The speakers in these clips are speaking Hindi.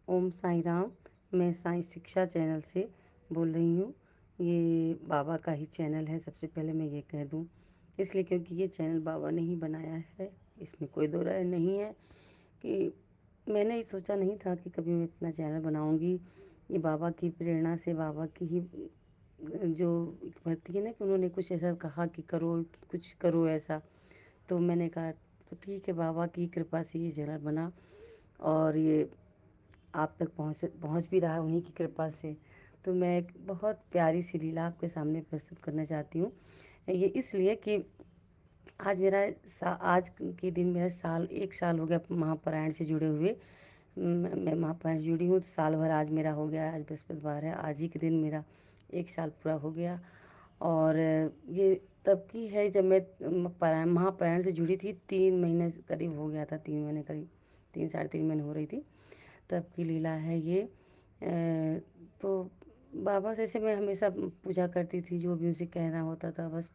ओम साई राम। मैं साई शिक्षा चैनल से बोल रही हूँ। ये बाबा का ही चैनल है, सबसे पहले मैं ये कह दूँ। इसलिए क्योंकि ये चैनल बाबा ने ही बनाया है, इसमें कोई दो राय नहीं है कि मैंने सोचा नहीं था कि कभी मैं अपना चैनल बनाऊँगी। ये बाबा की प्रेरणा से, बाबा की ही जो एक भक्ति है ना कि उन्होंने कुछ ऐसा कहा कि करो, कि कुछ करो ऐसा। तो मैंने कहा तो ठीक है, बाबा की कृपा से ये चैनल बना और ये आप तक पहुँच पहुँच भी रहा है उन्हीं की कृपा से। तो मैं एक बहुत प्यारी सी लीला आपके सामने प्रस्तुत करना चाहती हूँ। ये इसलिए कि आज के दिन मेरा 1 साल हो गया महापरायण से जुड़े हुए। मैं महापरायण से जुड़ी हूँ तो साल भर आज मेरा हो गया। आज बृहस्पतिवार है, आज ही के दिन मेरा 1 साल पूरा हो गया। और ये तब की है जब मैं पारायण महापारायण से जुड़ी थी। 3 महीने करीब हो गया था, 3 महीने करीब, 3 साढ़े 3 महीने हो रही थी। तब की लीला है ये। तो बाबा से ऐसे मैं हमेशा पूजा करती थी, जो भी उनसे कहना होता था बस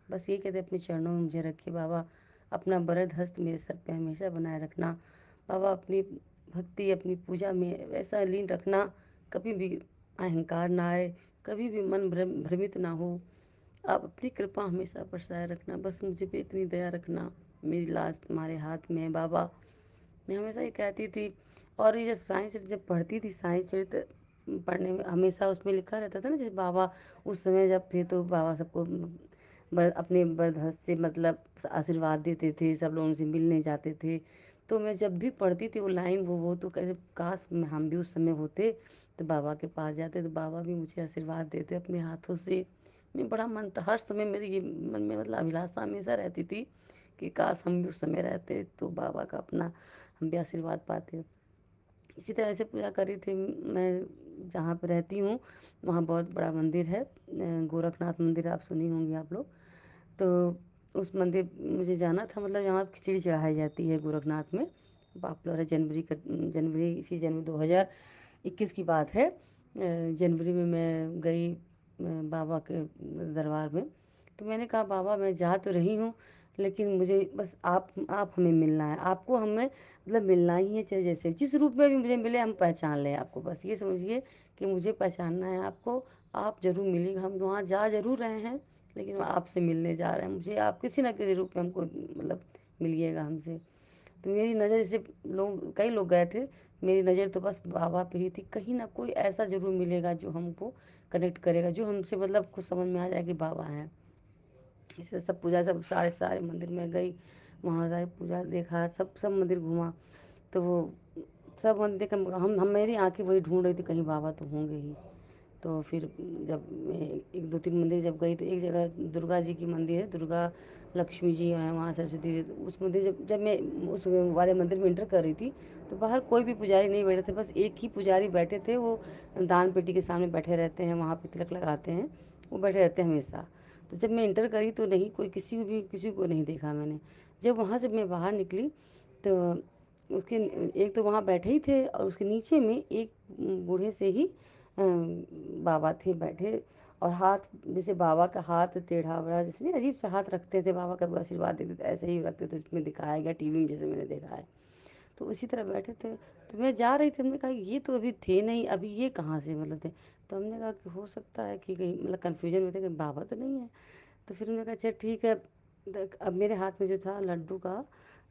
बस ये कहते अपने चरणों में मुझे रखिए बाबा, अपना वरद हस्त मेरे सर पे हमेशा बनाए रखना। बाबा अपनी भक्ति, अपनी पूजा में ऐसा लीन रखना, कभी भी अहंकार ना आए, कभी भी मन भ्रमित ना हो। आप अपनी कृपा हमेशा बरसाए रखना, बस मुझे पे इतनी दया रखना। मेरी लाज तुम्हारे हाथ में है बाबा, मैं हमेशा ये कहती थी। और ये जो साईं चरित्र जब पढ़ती थी, साईं चरित्र पढ़ने में हमेशा उसमें लिखा रहता था ना, जैसे बाबा उस समय जब थे तो बाबा सबको अपने वरदहस्त से मतलब आशीर्वाद देते थे, सब लोग उनसे मिलने जाते थे। तो मैं जब भी पढ़ती थी वो लाइन, वो तो कहते काश हम भी उस समय होते तो बाबा के पास जाते तो बाबा भी मुझे आशीर्वाद देते अपने हाथों से। मैं बड़ा मन था हर समय, मेरी ये मन में मतलब अभिलाषा हमेशा रहती थी कि काश हम भी उस समय रहते तो बाबा का अपना हम भी आशीर्वाद पाते। इसी तरह से पूजा करी थी मैं। जहाँ पर रहती हूँ वहाँ बहुत बड़ा मंदिर है, गोरखनाथ मंदिर, आप सुनी होंगी आप लोग। तो उस मंदिर मुझे जाना था, मतलब यहाँ खिचड़ी चढ़ाई जाती है गोरखनाथ में। पॉपुलर है। जनवरी, इसी जनवरी 2021 की बात है। जनवरी में मैं गई बाबा के दरबार में। तो मैंने कहा बाबा मैं जा तो रही हूँ, लेकिन मुझे बस आप हमें मिलना है, आपको हमें मतलब मिलना ही है, चाहे जैसे जिस रूप में भी मुझे मिले हम पहचान लें आपको। बस ये समझिए कि मुझे पहचानना है आपको, आप ज़रूर मिलिएगा। हम वहाँ जा ज़रूर रहे हैं, लेकिन आपसे मिलने जा रहे हैं, मुझे आप किसी ना किसी रूप में हमको मतलब मिलिएगा हमसे। तो मेरी नज़र जैसे कई लोग गए थे, मेरी नज़र तो बस बाबा पे ही थी। कहीं ना कोई ऐसा ज़रूर मिलेगा जो हमको कनेक्ट करेगा, जो हमसे मतलब कुछ समझ में आ जाए कि बाबा हैं। इसलिए सब पूजा, सब सारे सारे मंदिर में गई, वहाँ सारी पूजा देखा, सब सब मंदिर घूमा। तो वो सब मंदिर का हम मेरी आंखें वही ढूंढ रही थी, कहीं बाबा तो होंगे ही। तो फिर जब मैं 1 2 3 मंदिर जब गई तो एक जगह दुर्गा जी की मंदिर है, दुर्गा लक्ष्मी जी हैं वहाँ, सरस्वती जी। तो उस मंदिर जब जब मैं उस वाले मंदिर में एंटर कर रही थी तो बाहर कोई भी पुजारी नहीं बैठे थे, बस एक ही पुजारी बैठे थे। वो दान पेटी के सामने बैठे रहते हैं, वहाँ पे तिलक लगाते हैं, वो बैठे रहते हैं हमेशा। तो जब मैं इंटर करी तो नहीं, कोई किसी को नहीं देखा मैंने। जब वहाँ से मैं बाहर निकली तो उसके एक तो वहाँ बैठे ही थे और उसके नीचे में एक बूढ़े से ही बाबा थे बैठे। और हाथ, जैसे बाबा का हाथ टेढ़ा बड़ा, जैसे नहीं अजीब सा हाथ रखते थे बाबा का, आशीर्वाद देते थे ऐसे ही रखते थे, उसमें दिखाया गया टीवी में जैसे मैंने देखा है। तो उसी तरह बैठे थे। तो मैं जा रही थी, हमने कहा ये तो अभी थे नहीं, अभी ये कहाँ से मतलब थे। तो हमने कहा कि हो सकता है कि कहीं मतलब कन्फ्यूजन में थे कि बाबा तो नहीं है। तो फिर हमने कहा अच्छा ठीक है। अब मेरे हाथ में जो था लड्डू का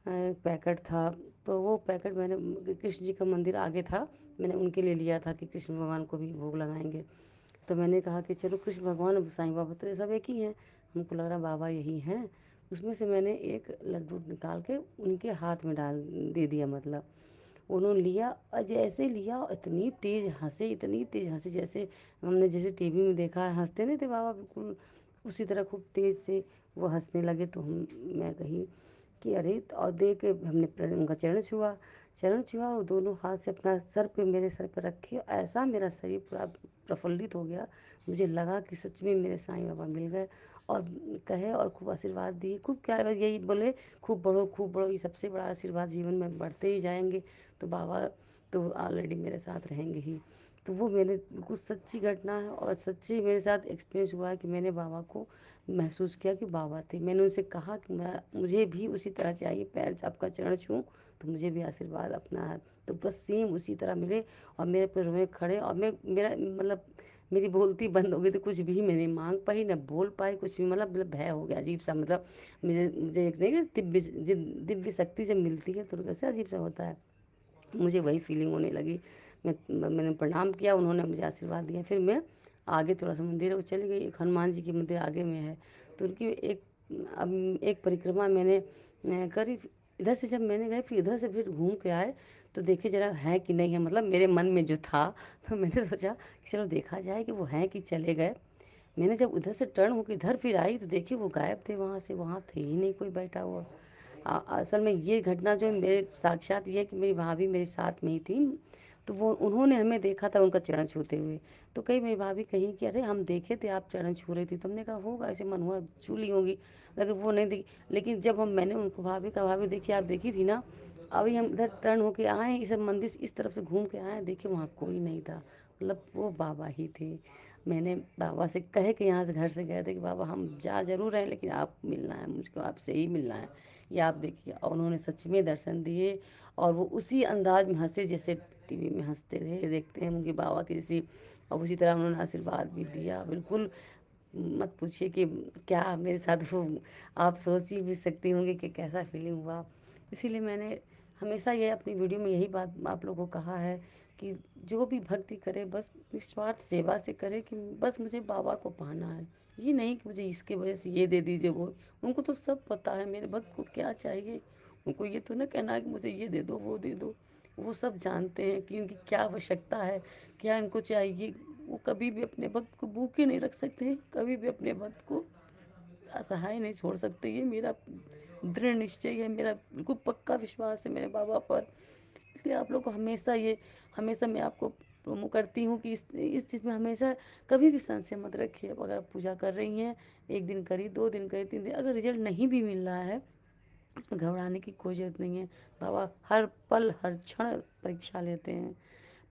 पैकेट था। तो वो पैकेट मैंने, कृष्ण जी का मंदिर आगे था, मैंने उनके लिए लिया था कि कृष्ण भगवान को भी भोग लगाएंगे। तो मैंने कहा कि चलो कृष्ण भगवान और साईं बाबा तो ये सब एक ही हैं, हमको लग रहा बाबा यही हैं। उसमें से मैंने एक लड्डू निकाल के उनके हाथ में डाल दे दिया, मतलब उन्होंने लिया और जैसे लिया और इतनी तेज़ हंसे, इतनी तेज़ हंसे जैसे हमने जैसे टीवी में देखा है हंसते नहीं थे बाबा, बिल्कुल उसी तरह खूब तेज़ से वो हंसने लगे। तो मैं कही कि अरे, और दे के हमने उनका चरण छुआ और दोनों हाथ से अपना सर पे, मेरे सर पे रखे, ऐसा मेरा शरीर पूरा प्रफुल्लित हो गया। मुझे लगा कि सच में मेरे साईं बाबा मिल गए। और कहे और खूब आशीर्वाद दिए, खूब क्या यही बोले, खूब बढ़ो, ये सबसे बड़ा आशीर्वाद, जीवन में बढ़ते ही जाएंगे। तो बाबा तो ऑलरेडी मेरे साथ रहेंगे ही। तो वो मैंने बिल्कुल सच्ची घटना है और सच्ची मेरे साथ एक्सपीरियंस हुआ है कि मैंने बाबा को महसूस किया कि बाबा थे। मैंने उनसे कहा कि मुझे भी उसी तरह चाहिए, पैर आपका चरण छूऊं तो मुझे भी आशीर्वाद अपना है। तो बस सेम उसी तरह मिले और मेरे पैरों में खड़े, और मैं मेरा मतलब मेरी बोलती बंद हो गई थी, कुछ भी मैं नहीं मांग पाई, ना बोल पाई कुछ भी, मतलब भय हो गया अजीब सा, मतलब मुझे मुझे एक नहीं कि दिव्य शक्ति जब मिलती है तो कैसे अजीब सा होता है, मुझे वही फीलिंग होने लगी। मैंने प्रणाम किया, उन्होंने मुझे आशीर्वाद दिया। फिर मैं आगे थोड़ा सा मंदिर है वो चली गई, एक हनुमान जी की मंदिर आगे में है, तो उनकी अब एक परिक्रमा मैंने करी। इधर से जब मैंने गए फिर इधर से फिर घूम के आए, तो देखे जरा है कि नहीं है, मतलब मेरे मन में जो था तो मैंने सोचा कि चलो देखा जाए कि वो हैं कि चले गए। मैंने जब उधर से टर्न होकर इधर फिर आई तो देखी वो गायब थे वहाँ से, वहाँ थे ही नहीं कोई बैठा हुआ। असल में ये घटना जो है मेरे साक्षात ये है कि मेरी भाभी मेरे साथ में ही थी, तो वो उन्होंने हमें देखा था उनका चरण छूते हुए। तो कई मेरी भाभी कहीं कि अरे हम देखे थे आप चरण छू रही थी, तुमने कहा होगा ऐसे मन हुआ छू ली होंगी, लेकिन वो नहीं दिखी। लेकिन जब मैंने उनको भाभी का, भाभी देखी आप देखी थी ना, अभी हम इधर टर्न होके आए इस मंदिर से इस तरफ से घूम के आए, देखे वहाँ कोई नहीं था, मतलब वो बाबा ही थे। मैंने बाबा से कहे कि यहाँ से घर से गए थे कि बाबा हम जा जरूर रहे हैं लेकिन आप मिलना है मुझको, आपसे ही मिलना है, ये आप देखिए। और उन्होंने सच में दर्शन दिए, और वो उसी अंदाज में हंसे जैसे टीवी में हंसते थे, देखते हैं उनके बाबा की जैसी, और उसी तरह उन्होंने आशीर्वाद भी दिया बिल्कुल। मत पूछिए कि क्या मेरे साथ वो, आप सोच ही भी सकती होंगी कि कैसा फीलिंग हुआ। इसीलिए मैंने हमेशा ये अपनी वीडियो में यही बात आप लोगों को कहा है कि जो भी भक्ति करे बस निस्वार्थ सेवा से करे, कि बस मुझे बाबा को पाना है, ये नहीं कि मुझे इसके वजह से ये दे दीजिए वो। उनको तो सब पता है मेरे भक्त को क्या चाहिए, उनको ये तो ना कहना है कि मुझे ये दे दो वो दे दो, वो सब जानते हैं कि इनकी क्या आवश्यकता है, क्या इनको चाहिए। वो कभी भी अपने भक्त को भूखे नहीं रख सकते, कभी भी अपने भक्त को असहाय नहीं छोड़ सकते, ये मेरा दृढ़ निश्चय है, मेरा बिल्कुल पक्का विश्वास है मेरे बाबा पर। इसलिए आप लोग को हमेशा ये, हमेशा मैं आपको प्रोमो करती हूँ कि इस चीज़ में हमेशा कभी भी संशय मत रखिए। अब अगर आप पूजा कर रही हैं, एक दिन करी, 2 दिन करी, 3 दिन, अगर रिजल्ट नहीं भी मिल रहा है उसमें घबराने की कोई ज़रूरत नहीं है। बाबा हर पल हर क्षण परीक्षा लेते हैं,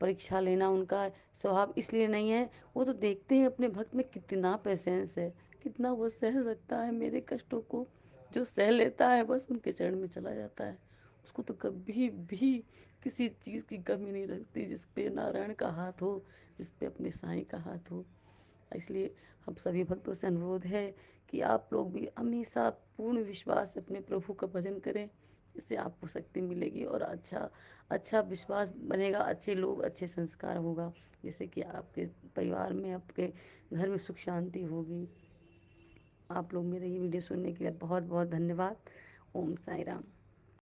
परीक्षा लेना उनका स्वभाव इसलिए नहीं है, वो तो देखते हैं अपने भक्त में कितना पेशेंस है, कितना वो सह सकता है मेरे कष्टों को। जो सह लेता है बस उनके चरण में चला जाता है, उसको तो कभी भी किसी चीज़ की कमी नहीं रखती, जिस पे नारायण का हाथ हो, जिस पे अपने साईं का हाथ हो। इसलिए हम सभी भक्तों से अनुरोध है कि आप लोग भी हमेशा पूर्ण विश्वास से अपने प्रभु का भजन करें, इससे आपको शक्ति मिलेगी और अच्छा अच्छा विश्वास बनेगा, अच्छे लोग अच्छे संस्कार होगा, जैसे कि आपके परिवार में आपके घर में सुख शांति होगी। आप लोग मेरे ये वीडियो सुनने के लिए बहुत बहुत धन्यवाद। ओम साई राम।